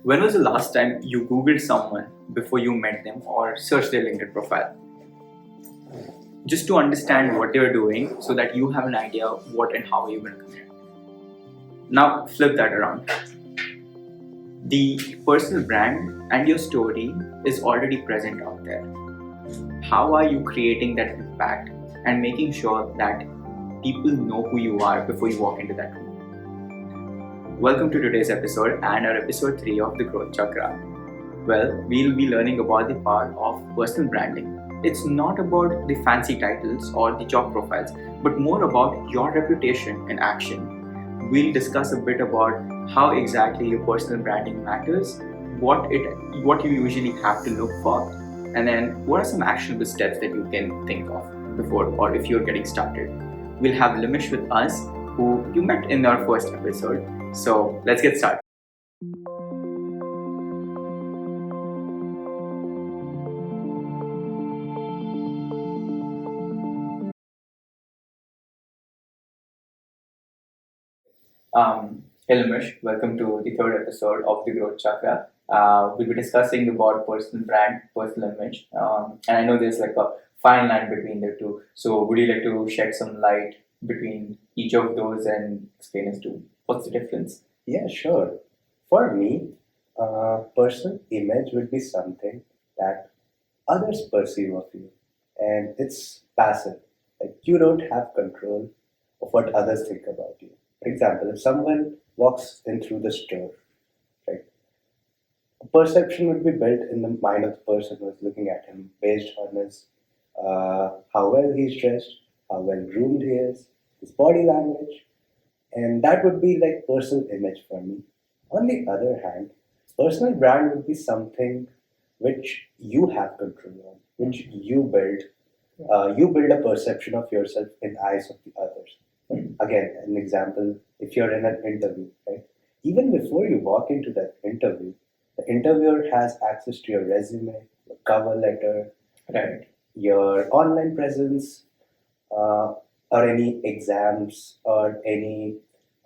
When was the last time you Googled someone before you met them or searched their LinkedIn profile? Just to understand what they're doing so that you have an idea what and how you're going to communicate. Now, flip that around. The personal brand and your story is already present out there. How are you creating that impact and making sure that people know who you are before you walk into that room? Welcome to today's episode and our episode 3 of the Growth Chakra. Well, we'll be learning about the power of personal branding. It's not about the fancy titles or the job profiles, but more about your reputation in action. We'll discuss a bit about how exactly your personal branding matters, what you usually have to look for, and then what are some actionable steps that you can think of before or if you're getting started. We'll have Limysh with us, who you met in our first episode. So let's get started. Hey Limysh, welcome to the third episode of the Growth Chakra. We'll be discussing about personal brand, personal image, and I know there's like a fine line between the two. So, would you like to shed some light between each of those and explain as to what's the difference? Yeah, sure. For me, personal image would be something that others perceive of you, and it's passive. Like you don't have control of what others think about you. For example, if someone walks in through the store, right, a perception would be built in the mind of the person who is looking at him based on his how well he's dressed, how well groomed he is, his body language, and that would be like personal image for me. On the other hand, personal brand would be something which you have control on, which you build. You build a perception of yourself in the eyes of the others. Again, an example: if you're in an interview, right? Even before you walk into that interview, the interviewer has access to your resume, your cover letter, right? Your online presence, or any exams or any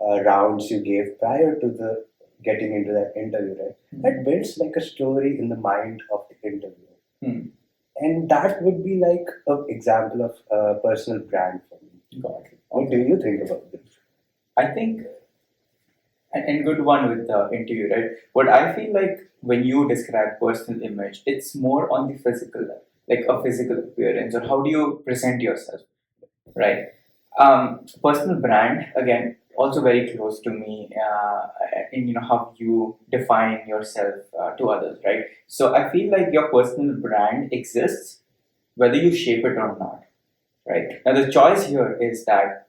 rounds you gave prior to the getting into that interview, right? That builds like a story in the mind of the interviewer. And that would be like an example of a personal brand for me. Got it. What do you think about this? I think and good one with the interview, right? But I feel like when you describe personal image, it's more on the physical level, like a physical appearance, or how do you present yourself, right? Personal brand, again, also very close to me, in how you define yourself to others, right? So I feel like your personal brand exists whether you shape it or not, right? Now the choice here is that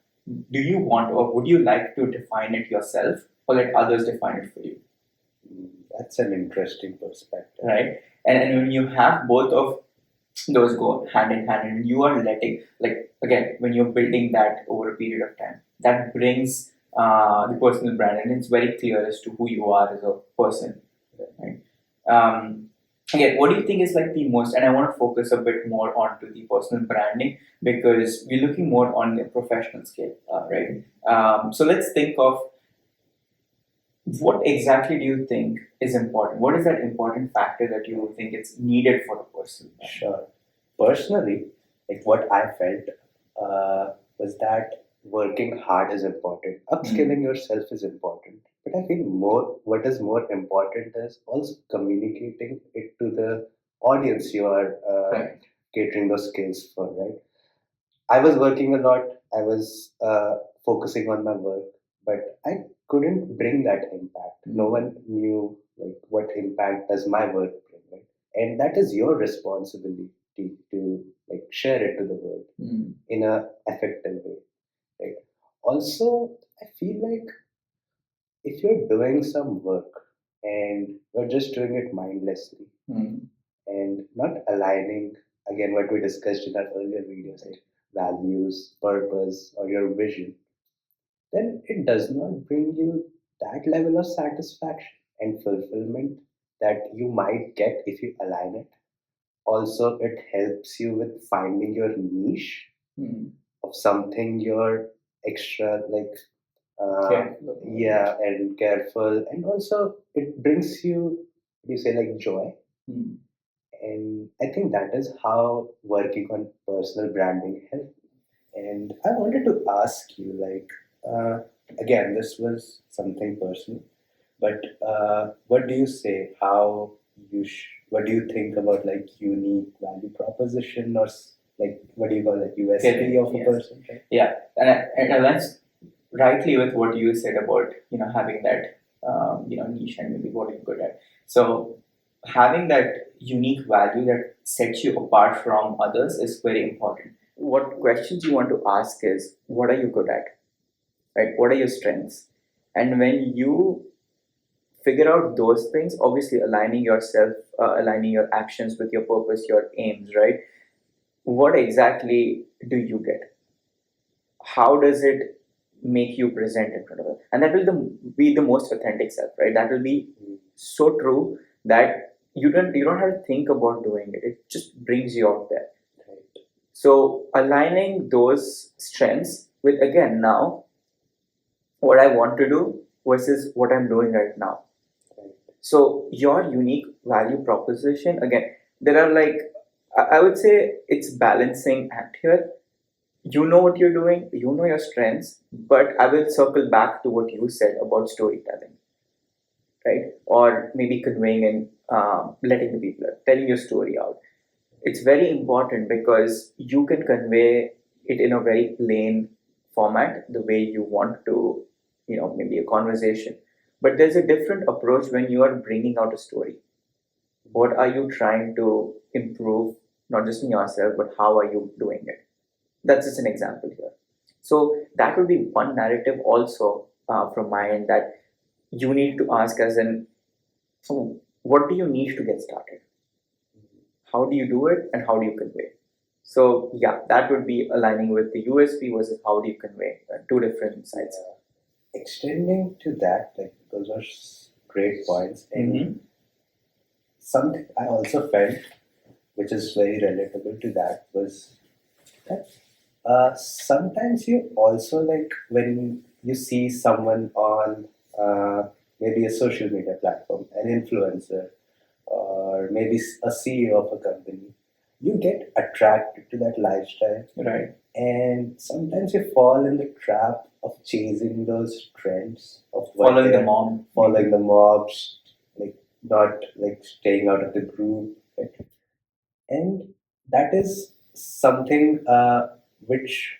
do you want or would you like to define it yourself or let others define it for you? That's an interesting perspective. Right? And when you have both of those go hand in hand and you are letting, like, again, when you're building that over a period of time, that brings the personal brand and it's very clear as to who you are as a person, right? Again, what do you think is like the most, and I want to focus a bit more onto the personal branding because we're looking more on the professional scale, right? So let's think of what exactly do you think is important? What is that important factor that you think it's needed for a person? Sure. Personally, like what I felt was that working hard is important. Upskilling yourself is important. But I think what is more important is also communicating it to the audience you are Right. catering those skills for, right? I was working a lot. I was focusing on my work, but I couldn't bring that impact. No one knew like what impact does my work bring, right? And that is your responsibility to like share it to the world in a effective way, right? Also, I feel like if you're doing some work and you're just doing it mindlessly and not aligning again what we discussed in our earlier videos, like values, purpose, or your vision, then it does not bring you that level of satisfaction and fulfillment that you might get if you align it. Also, it helps you with finding your niche of something you're extra like Careful. Yeah, and careful, and also it brings you say like joy. Hmm. And I think that is how working on personal branding helps. And I wanted to ask you, like, again, this was something personal, but what do you say? What do you think about like unique value proposition or like what do you call it, USP of a Yes. person? Right? Yeah, and aligns rightly with what you said about having that niche and maybe what you're good at. So having that unique value that sets you apart from others is very important. What questions you want to ask is, what are you good at, right? What are your strengths? And when you figure out those things, obviously aligning yourself, aligning your actions with your purpose, your aims, right? What exactly do you get? How does it make you present in front of us? And that will be the most authentic self, right? That will be so true that you don't have to think about doing it. It just brings you out there. Right. So aligning those strengths with, again, now what I want to do versus what I'm doing right now. Right. So your unique value proposition, again, there are like, I would say it's balancing act here. You know what you're doing, you know your strengths, but I will circle back to what you said about storytelling, right? Or maybe conveying and letting the people, telling your story out. It's very important because you can convey it in a very plain format, the way you want to, maybe a conversation. But there's a different approach when you are bringing out a story. What are you trying to improve, not just in yourself, but how are you doing it? That's just an example here. So that would be one narrative also from my end that you need to ask as in, so what do you need to get started? How do you do it and how do you convey? So yeah, that would be aligning with the USP versus how do you convey, two different sides. Extending to that, like those are great points, and Mm-hmm. something I also felt, which is very relatable to that, was that sometimes you also like when you see someone on maybe a social media platform, an influencer, or maybe a CEO of a company, you get attracted to that lifestyle. Right. And sometimes you fall in the trap of chasing those trends of what Following the they're- mom. following the mobs, like not like staying out of the group, right? And that is something which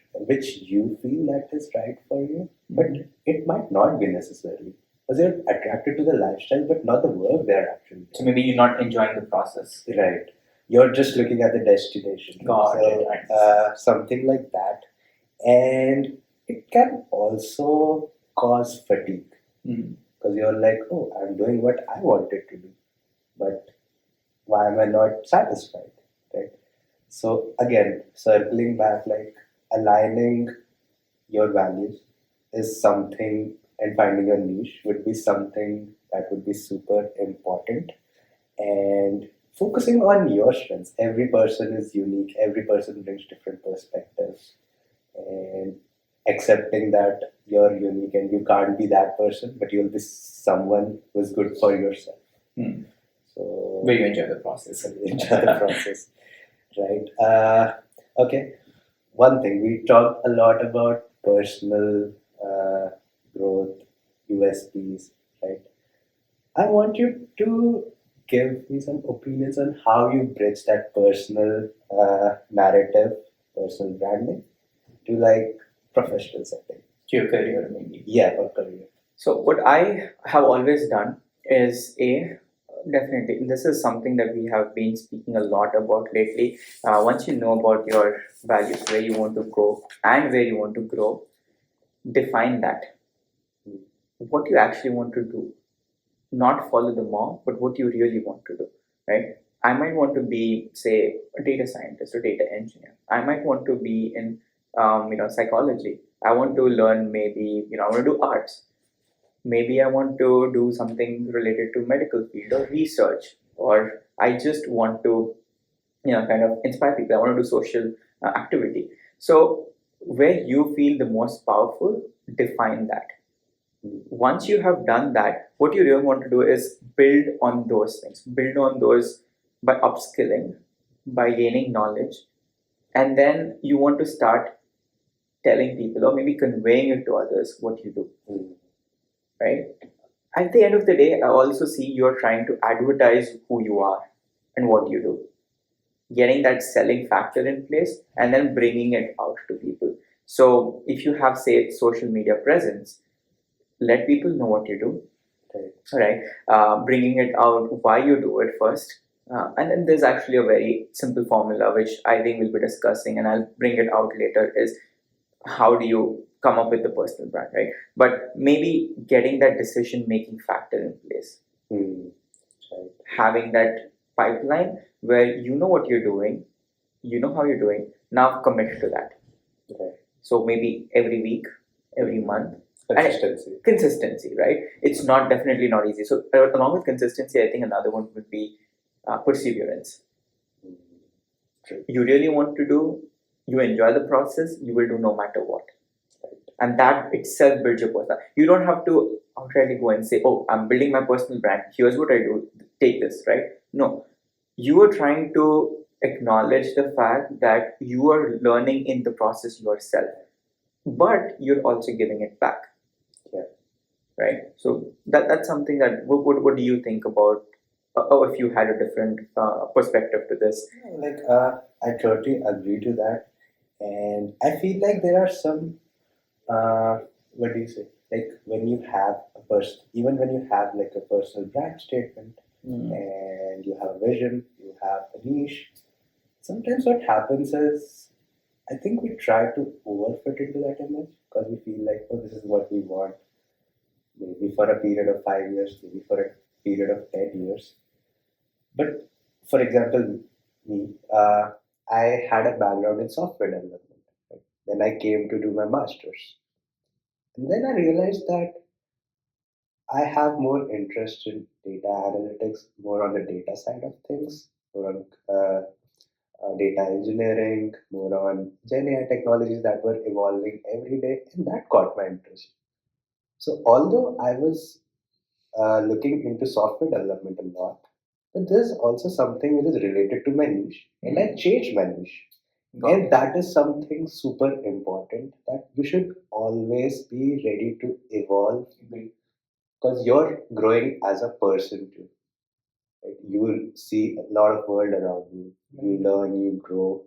you feel that is right for you, but it might not be necessarily because you're attracted to the lifestyle, but not the work they're actually So maybe you're not enjoying the process. doing. Right. You're just looking at the destination. Got So, it. something like that, and it can also cause fatigue Mm. because you're like, oh, I'm doing what I wanted to do, but why am I not satisfied? Right. So again, circling back, like aligning your values is something, and finding your niche would be something that would be super important. And focusing on your strengths. Every person is unique. Every person brings different perspectives, and accepting that you're unique and you can't be that person, but you'll be someone who's good for yourself. Mm. So Where you enjoy the process. enjoy the process, right? Okay. One thing we talked a lot about personal growth, USPs, right? I want you to give me some opinions on how you bridge that personal narrative, personal branding, to like professional setting. To your career, maybe. Yeah, or career. So what I have always done is definitely this is something that we have been speaking a lot about lately. Once you know about your values, where you want to go and where you want to grow, define that. What you actually want to do, not follow the mob, but what you really want to do, right? I might want to be, say, a data scientist or data engineer. I might want to be in, psychology. I want to learn maybe, I want to do arts. Maybe I want to do something related to medical field or research, or I just want to, kind of inspire people. I want to do social activity. So where you feel the most powerful, define that. Once you have done that, what you really want to do is build on those things, build on those by upskilling, by gaining knowledge, and then you want to start telling people or maybe conveying it to others what you do, right? At the end of the day, I also see you're trying to advertise who you are and what you do, getting that selling factor in place and then bringing it out to people. So if you have, say, social media presence, let people know what you do, right? Bringing it out why you do it first. And then there's actually a very simple formula which I think we'll be discussing, and I'll bring it out later. Is how do you come up with the personal brand, right? But maybe getting that decision making factor in place, Right. having that pipeline where you know what you're doing, you know how you're doing. Now commit to that. Right. So maybe every week, every month, Consistency. right? It's not definitely not easy. So along with consistency, I think another one would be perseverance. True. You really want to do, you enjoy the process, you will do no matter what. And that itself builds your personal. You don't have to outrightly go and say, "Oh, I'm building my personal brand. Here's what I do. Take this," right? No, you are trying to acknowledge the fact that you are learning in the process yourself, but you're also giving it back. Yeah. Right. So that's something that what do you think about? If you had a different perspective to this. Like, I totally agree to that, and I feel like there are some. What do you say? Like when you have a person, even when you have like a personal brand statement, and you have a vision, you have a niche. Sometimes what happens is, I think we try to overfit into that image because we feel like, oh, this is what we want, maybe for a period of 5 years, maybe for a period of 10 years. But for example, me, I had a background in software development. Right? Then I came to do my master's. And then I realized that I have more interest in data analytics, more on the data side of things, more on data engineering, more on Gen AI technologies that were evolving every day, and that caught my interest. So, although I was looking into software development a lot, but there's also something which is related to my niche, and I changed my niche. And that is something super important that you should always be ready to evolve because you're growing as a person too. Right? You will see a lot of world around you. You learn, you grow,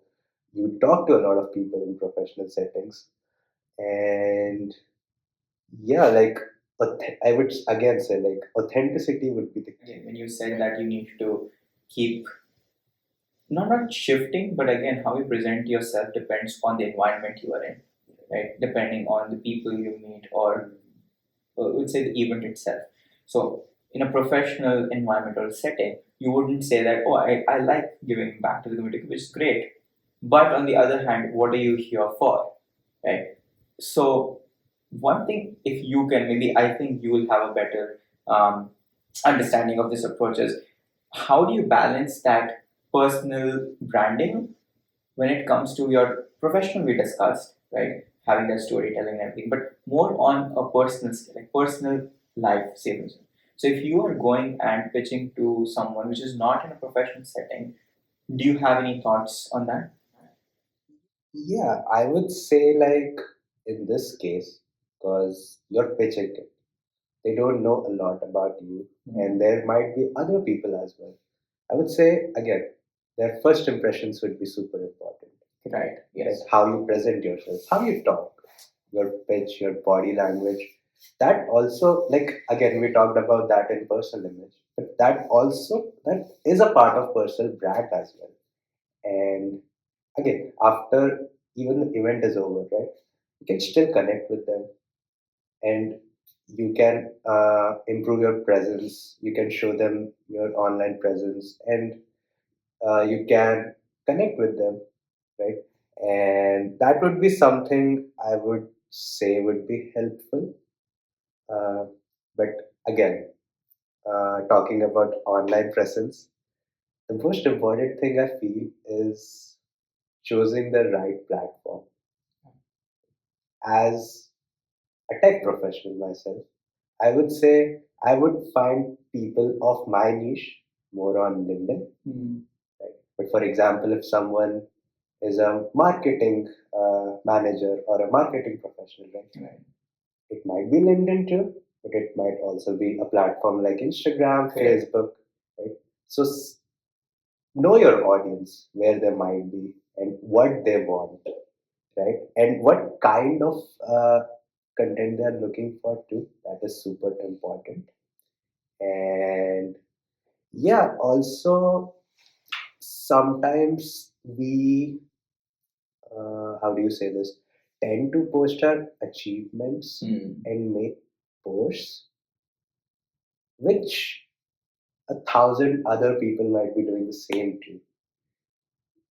you talk to a lot of people in professional settings, and yeah, like I would again say like authenticity would be the key. When you said that you need to keep not shifting, but again, how you present yourself depends on the environment you are in, right? Depending on the people you meet, or we'll say the event itself. So, in a professional environment or setting, you wouldn't say that, "Oh, I like giving back to the community," which is great. But on the other hand, what are you here for, right? So, one thing, if you can, maybe I think you will have a better um, understanding of this approach is how do you balance that personal branding when it comes to your professional we discussed, right? Having that storytelling and everything, but more on a personal scale, like personal life savings. So if you are going and pitching to someone which is not in a professional setting, do you have any thoughts on that? Yeah, I would say like in this case, because you're pitching it, they don't know a lot about you, and there might be other people as well. I would say again, their first impressions would be super important. Right. Yes. Like how you present yourself, how you talk, your pitch, your body language. That also, like again, we talked about that in personal image, but that is a part of personal brand as well. And again, after even the event is over, right, you can still connect with them, and you can improve your presence. You can show them your online presence, and you can connect with them, right? And that would be something I would say would be helpful. Uh, but again, talking about online presence, the most important thing I feel is choosing the right platform. As a tech professional myself, I would say I would find people of my niche more on LinkedIn. Right? But for example, if someone is a marketing manager or a marketing professional, right? It might be LinkedIn too, but it might also be a platform like Instagram, Facebook, right? So know your audience, where they might be, and what they want, right? And what kind of content they are looking for too. That is super important. And yeah, also sometimes we, how do you say this, tend to post our achievements and make posts which 1,000 other people might be doing the same too.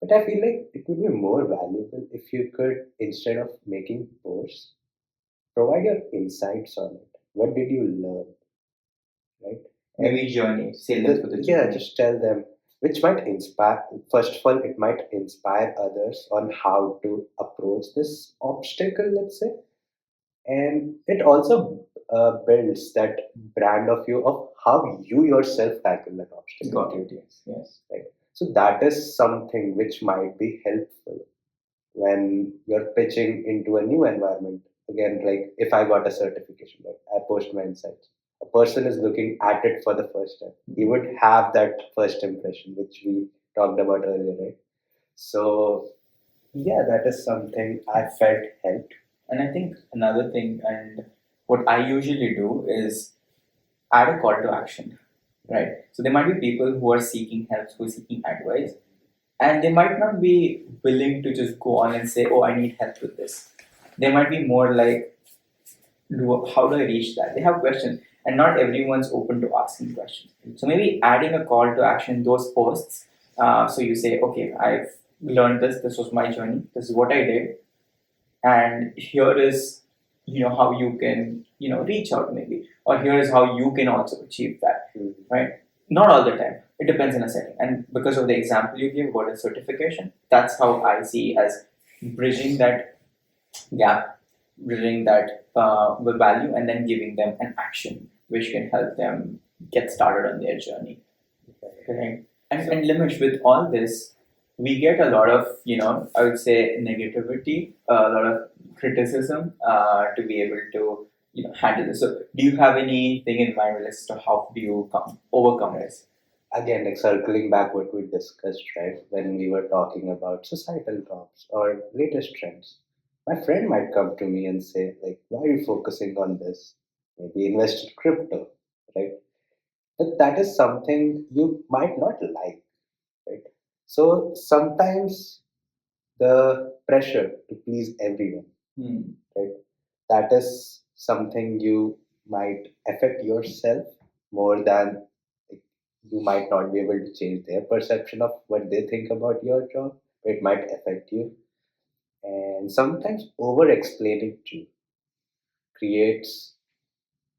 But I feel like it would be more valuable if you could, instead of making posts, provide your insights on it. What did you learn, right? Maybe journey, say them for the Yeah, journey. just tell them, which might inspire. First of all, it might inspire others on how to approach this obstacle, let's say, and it also builds that brand of you of how you yourself tackle that obstacle. Got it, yes. Right. So that is something which might be helpful when you're pitching into a new environment. Again, like if I got a certification, like I post my insights. A person is looking at it for the first time. He would have that first impression, which we talked about earlier, right? So yeah, that is something I felt helped. And I think another thing, and what I usually do is add a call to action, right? So there might be people who are seeking help, who are seeking advice, and they might not be willing to just go on and say, "Oh, I need help with this." They might be more like, how do I reach that? They have questions, and not everyone's open to asking questions. So maybe adding a call to action in those posts. So you say, "Okay, I've learned this. This was my journey. This is what I did, and here is how you can reach out maybe, or here is how you can also achieve that." Right? Not all the time, it depends on a setting, and because of the example you gave about a certification, that's how I see as bridging that gap, bridging that with value, and then giving them an action which can help them get started on their journey. Correct. And Limysh, with all this, we get a lot of, I would say negativity, a lot of criticism to be able to, handle this. So, do you have anything in mind as to how do you overcome this? Again, like circling back what we discussed, right, when we were talking about societal norms or latest trends. My friend might come to me and say, like, why are you focusing on this? Maybe invest in crypto, right? But that is something you might not like, right? So sometimes the pressure to please everyone, right? That is something you might affect yourself more than, like, you might not be able to change their perception of what they think about your job. It might affect you, and sometimes over explaining too creates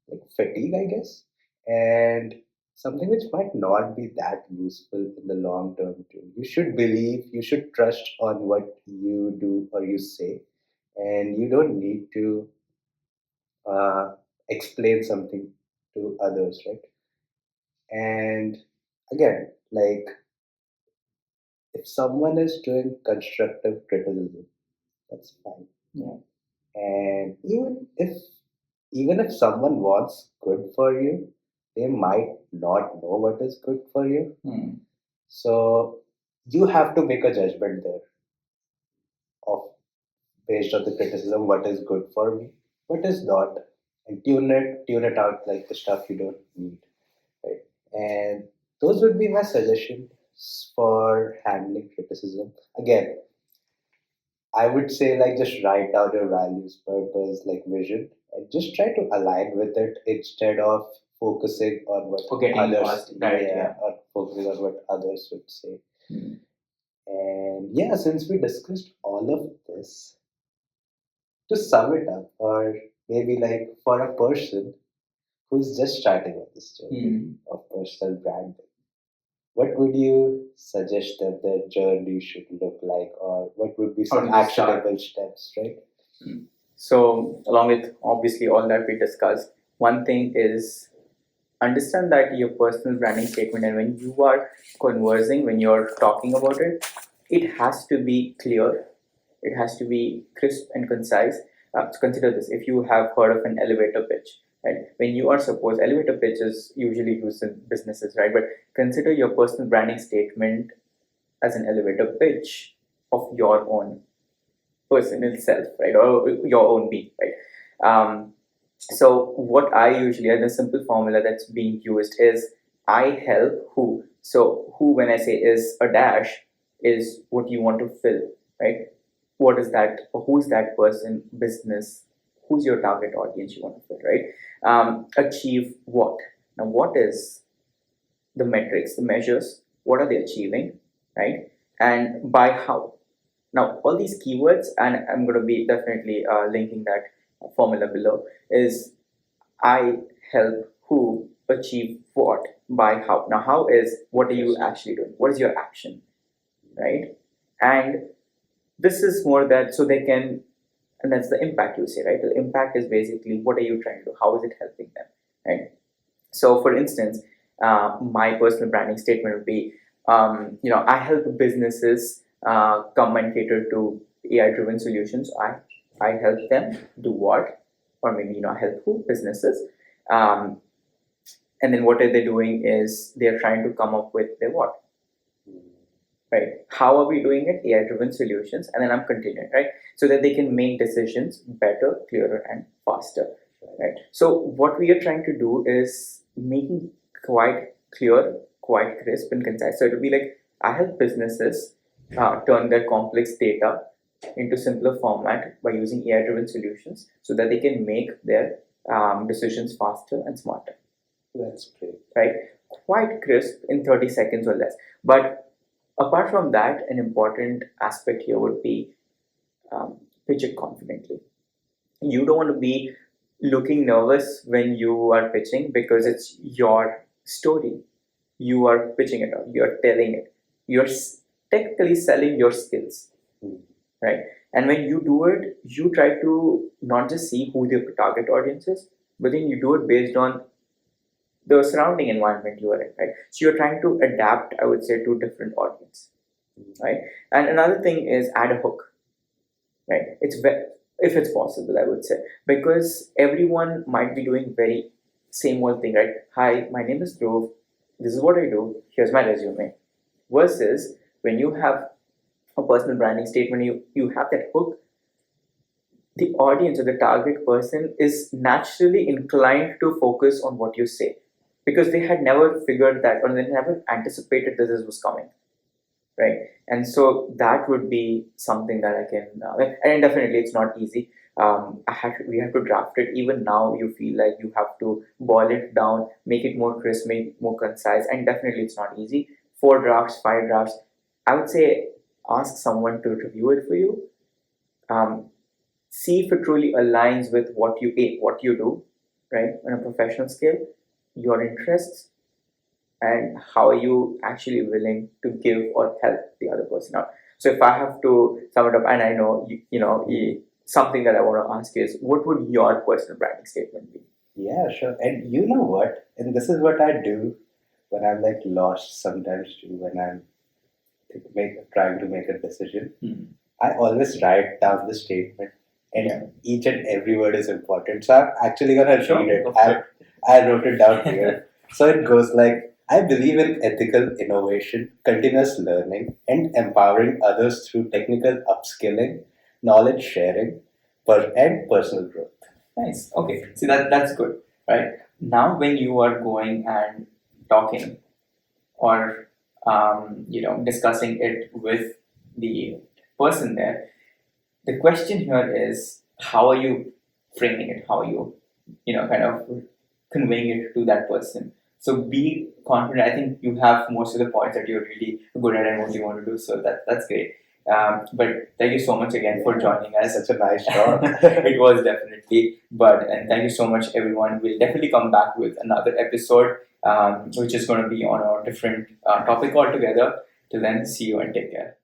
like fatigue, I guess, and something which might not be that useful in the long term too. You should believe, you should trust on what you do or you say, and you don't need to explain something to others, right? And again, like if someone is doing constructive criticism, that's fine. Yeah. And even if someone wants good for you, they might not know what is good for you. So you have to make a judgment there of, based on the criticism, what is good for me, what is not, and tune it out, like the stuff you don't need, right? And those would be my suggestions for handling criticism. Again, I would say, like, just write down your values, purpose, like vision, and just try to align with it instead of focusing on what Forgetting others, lost, right? Yeah. or focusing on what others would say. And yeah, since we discussed all of this, to sum it up, or maybe like for a person who's just starting on this journey of personal branding, what would you suggest that their journey should look like, or what would be How some do they start? actionable steps, right? So, along with obviously all that we discussed, one thing is understand that your personal branding statement, and when you are conversing, when you're talking about it, it has to be clear, it has to be crisp and concise. So consider this: if you have heard of an elevator pitch, right? When you are supposed, elevator pitch is usually used in businesses, right? But consider your personal branding statement as an elevator pitch of your own personal self, right? Or your own being, right? So what I usually, and the simple formula that's being used is I help who. So who, when I say, is a dash, is what you want to fill, right? What is that? Who's that person, business? Who's your target audience you want to fill, right? Achieve what? Now, what is the metrics, the measures? What are they achieving, right? And by how? Now, all these keywords, and I'm going to be definitely linking that formula below, is I help who achieve what by how. Now, how is what are you actually doing? What is your action, right? And this is more that so they can, and that's the impact you say, right? The impact is basically what are you trying to do? How is it helping them, right? So, for instance, my personal branding statement would be, I help businesses come and cater to AI-driven solutions. I help them do what, or maybe I help who businesses, um, and then what are they doing is they're trying to come up with their what, right? How are we doing it? AI-driven solutions, and then I'm continuing, right? So that they can make decisions better, clearer, and faster, right? So what we are trying to do is making quite clear, quite crisp and concise. So it'll be like I help businesses turn their complex data into simpler format by using AI-driven solutions, so that they can make their decisions faster and smarter. That's great. Right? Quite crisp in 30 seconds or less. But apart from that, an important aspect here would be pitch it confidently. You don't want to be looking nervous when you are pitching, because it's your story. You are pitching it out, you're telling it, you're technically selling your skills, right? And when you do it, you try to not just see who the target audience is, but then you do it based on the surrounding environment you are in, right? So you're trying to adapt, I would say, to different audience, right? And another thing is add a hook, right? If it's possible, I would say, because everyone might be doing very same old thing, right? Hi, my name is Dhruv. This is what I do. Here's my resume. Versus when you have a personal branding statement, you have that hook. The audience or the target person is naturally inclined to focus on what you say, because they had never figured that, or they never anticipated that this was coming, right? And so that would be something that I can, and definitely it's not easy. We have to draft it. Even now, you feel like you have to boil it down, make it more crisp, make it more concise, and definitely it's not easy. 4 drafts, 5 drafts. I would say ask someone to review it for you. See if it truly aligns with what you do, right, on a professional scale, your interests, and how are you actually willing to give or help the other person out. So if I have to sum it up, and I know something that I want to ask is, what would your personal branding statement be? Yeah, sure. And you know what? And this is what I do when I'm like lost sometimes too, when I'm trying to make a decision. I always write down the statement, and each and every word is important. So I'm actually gonna read it. I wrote it down here. So it goes like, I believe in ethical innovation, continuous learning, and empowering others through technical upskilling, knowledge sharing, and personal growth. Nice. Okay. See, that's good, right? Now, when you are going and talking, or discussing it with the person there, the question here is, how are you framing it? How are you, kind of conveying it to that person? So be confident. I think you have most of the points that you're really good at and what you want to do. So that's great. But thank you so much again for joining us. Such a nice talk. It was definitely. And thank you so much, everyone. We'll definitely come back with another episode, which is going to be on a different topic altogether. Till then, see you and take care.